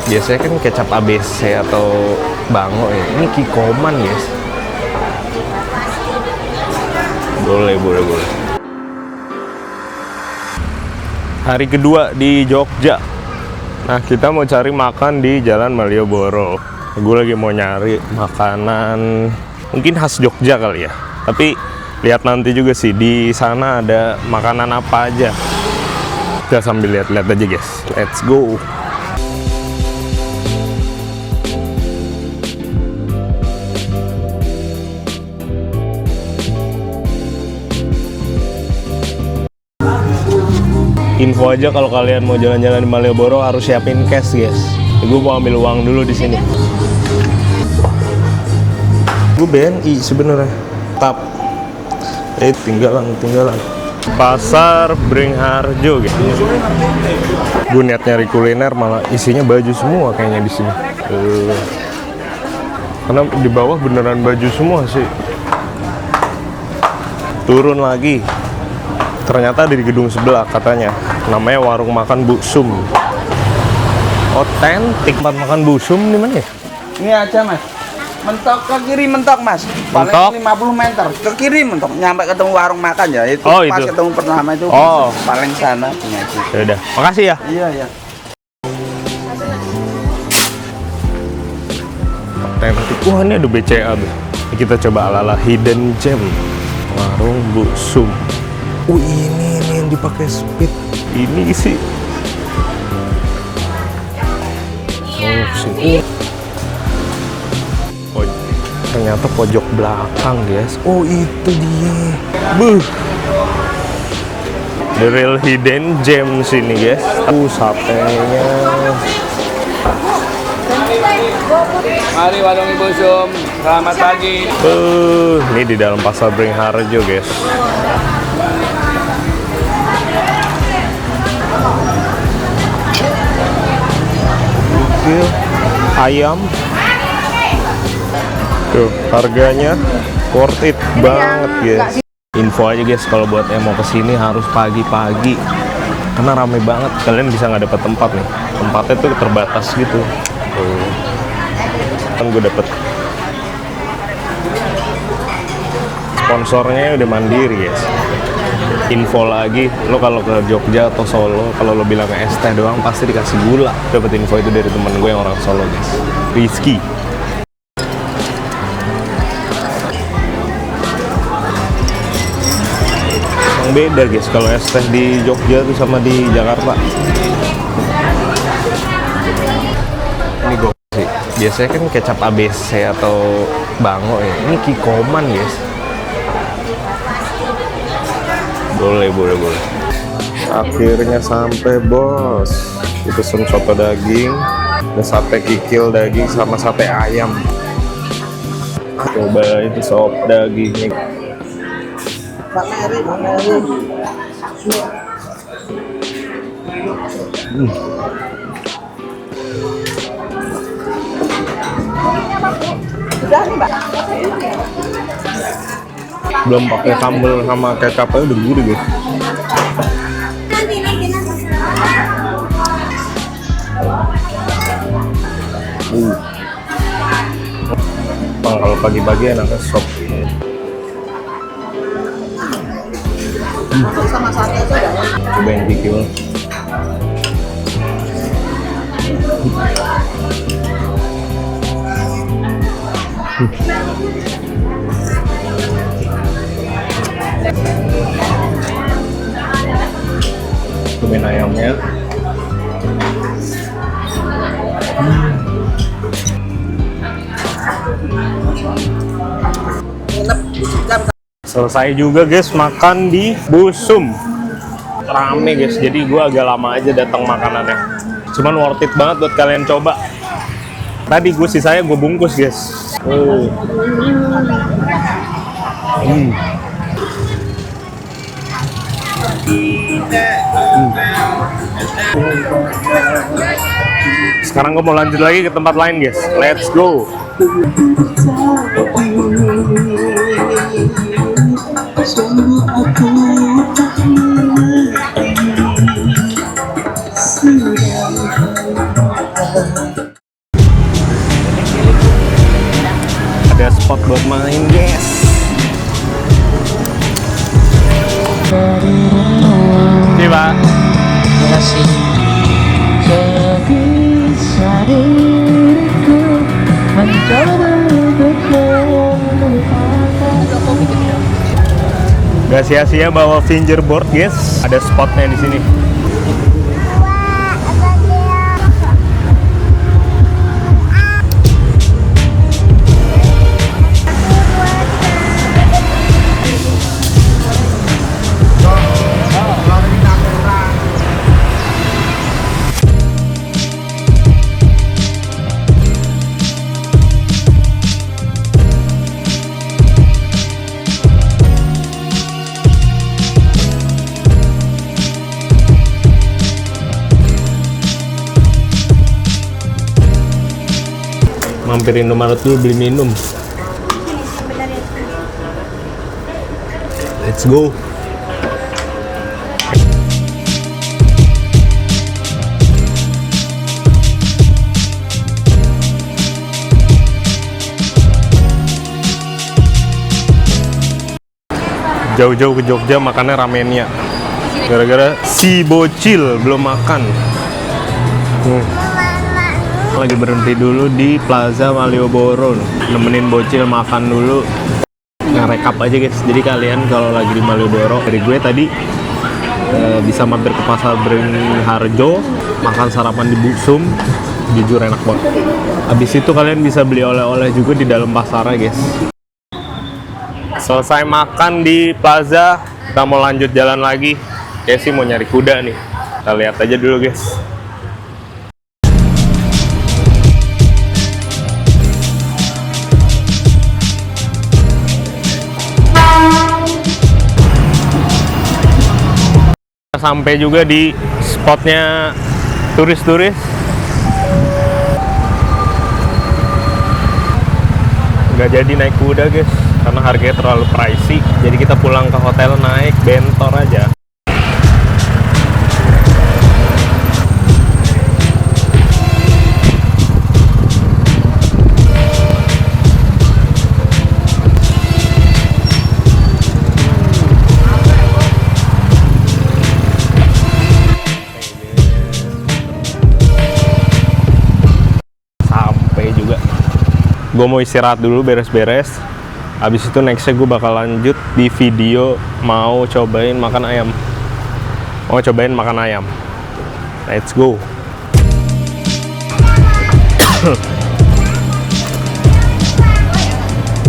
Biasanya kan kecap ABC atau Bango ya. Ini Kikoman guys. Boleh. Hari kedua di Jogja. Nah, kita mau cari makan di Jalan Malioboro. Gue lagi mau nyari makanan mungkin khas Jogja kali ya. Tapi lihat nanti juga sih di sana ada makanan apa aja. Kita sambil lihat-lihat aja guys. Let's go. Info aja kalau kalian mau jalan-jalan di Malioboro harus siapin cash guys. Gue mau ambil uang dulu di sini. Gue BNI sebenarnya. Tap. Tinggalan. Pasar Beringharjo guys. Gue niat nyari kuliner malah isinya baju semua kayaknya di sini. Karena di bawah beneran baju semua sih. Turun lagi. Ternyata di gedung sebelah katanya namanya warung makan Bu Sum. Otentik tempat makan Bu Sum di mana ya? Ini aja mas, mentok ke kiri mentok mas, paling mentok? 50 meter ke kiri mentok, nyampe ketemu warung makan ya itu. Oh, pas itu ketemu pertama itu paling sana punya itu. Yaudah, makasih ya. Iya. Otentik. Wah, ini ada BCA be. Kita coba ala-ala hidden gem warung Bu Sum. Ini yang dipakai speed. Ini sih. Ternyata pojok belakang guys. Itu dia. The real hidden gem sini guys. Satenya. Mari warung Ibu Sum, selamat pagi. Ini di dalam pasar Beringharjo guys. Ayam tuh harganya worth it banget guys. Info aja guys kalau buat yang mau kesini harus pagi-pagi karena rame banget. Kalian bisa nggak dapat tempat nih, tempatnya tuh terbatas gitu. Kan gue dapet sponsornya udah Mandiri guys. Info lagi, lo kalau ke Jogja atau Solo, kalau lo bilang es teh doang pasti dikasih gula. Dapat info itu dari temen gue yang orang Solo guys, Rizky. Yang beda guys kalau es teh di Jogja tuh sama di Jakarta. Ini gue sih, biasanya kan kecap ABC atau Bango ya. Ini Kikoman guys. Boleh. Akhirnya sampai bos. Pesen soto daging, ada sate kikil daging sama sate ayam. Coba itu sop dagingnya. Belum pakai sambal sama kecapnya udah gurih guys. Kalau pagi-pagi enaknya sop. Sama sate aja udah. Coba yang kikil. Cobain ayamnya. Selesai juga guys makan di Bu Sum. Rame guys, jadi gue agak lama aja datang makanannya. Cuman worth it banget buat kalian coba. Tadi gue sisanya gue bungkus guys. Sekarang gue mau lanjut lagi ke tempat lain guys. Let's go. Sungguh aku tak mengerti sudah Gak sia-sia bawa fingerboard, guys. Ada spotnya di sini. Mampirin Indomaret dulu beli minum. Let's go. Jauh-jauh ke Jogja makannya ramennya. Gara-gara si bocil belum makan. Lagi berhenti dulu di Plaza Malioboro, nemenin bocil makan dulu. Nge-recap aja guys, jadi kalian kalau lagi di Malioboro, dari gue tadi bisa mampir ke pasar Beringharjo, makan sarapan di Busum, jujur enak banget. Habis itu kalian bisa beli oleh-oleh juga di dalam pasarnya guys. Selesai makan di Plaza, kita mau lanjut jalan lagi. Kayak sih mau nyari kuda nih, kita lihat aja dulu guys. Sampai juga di spotnya turis-turis. Nggak jadi naik kuda guys, karena harganya terlalu pricey. Jadi kita pulang ke hotel naik bentor aja. Gue mau istirahat dulu, beres-beres. Habis itu nextnya gue bakal lanjut di video mau cobain makan ayam. Let's go.